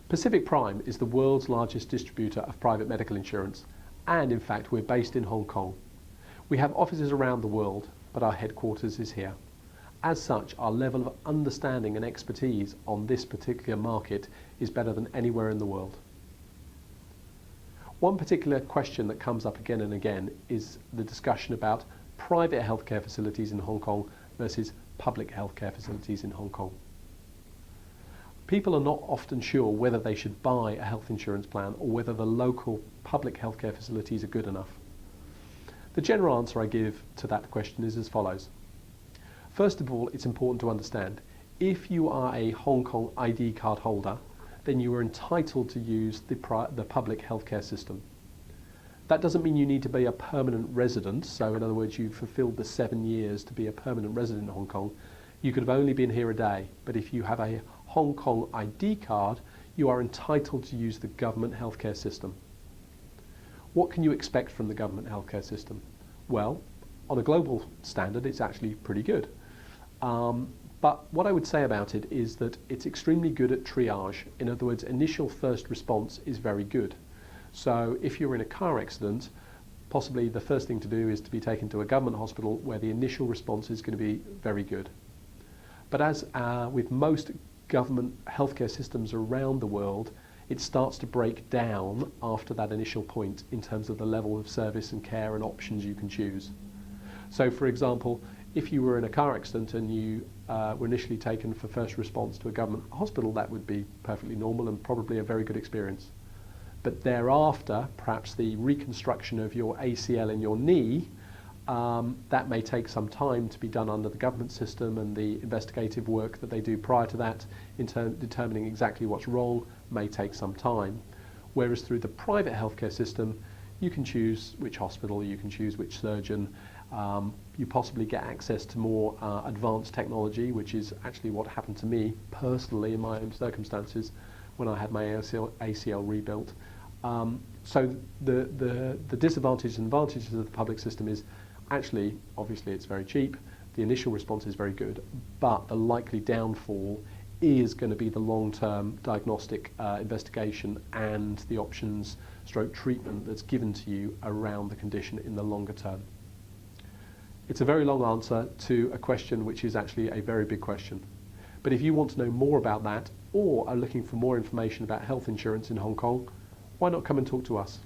Pacific Prime is the world's largest distributor of private medical insurance, and in fact we're based in Hong Kong. We have offices around the world, but our headquarters is here. As such, our level of understanding and expertise on this particular market is better than anywhere in the world. One particular question that comes up again and again is the discussion about private healthcare facilities in Hong Kong versus public healthcare facilities in Hong Kong. People are not often sure whether they should buy a health insurance plan or whether the local public healthcare facilities are good enough. The general answer I give to that question is as follows. First of all, it's important to understand, if you are a Hong Kong ID card holder, then you are entitled to use the public healthcare system. That doesn't mean you need to be a permanent resident, so in other words, you've fulfilled the 7 years to be a permanent resident in Hong Kong. You could have only been here a day, but if you have a Hong Kong ID card, you are entitled to use the government healthcare system. What can you expect from the government healthcare system? Well, on a global standard, it's actually pretty good. But what I would say about it is that it's extremely good at triage. In other words, initial first response is very good. So if you're in a car accident, possibly the first thing to do is to be taken to a government hospital where the initial response is going to be very good. But as with most government healthcare systems around the world, it starts to break down after that initial point in terms of the level of service and care and options you can choose. So for example, if you were in a car accident and you were initially taken for first response to a government hospital, that would be perfectly normal and probably a very good experience. But thereafter, perhaps the reconstruction of your ACL in your knee, that may take some time to be done under the government system, and the investigative work that they do prior to that in determining exactly what's wrong may take some time. Whereas through the private healthcare system, you can choose which hospital, you can choose which surgeon, you possibly get access to more advanced technology, which is actually what happened to me personally in my own circumstances when I had my ACL rebuilt. So the disadvantages and advantages of the public system is actually, obviously it's very cheap, the initial response is very good, but the likely downfall is going to be the long-term diagnostic investigation and the options stroke treatment that's given to you around the condition in the longer term. It's a very long answer to a question which is actually a very big question. But if you want to know more about that or are looking for more information about health insurance in Hong Kong, why not come and talk to us?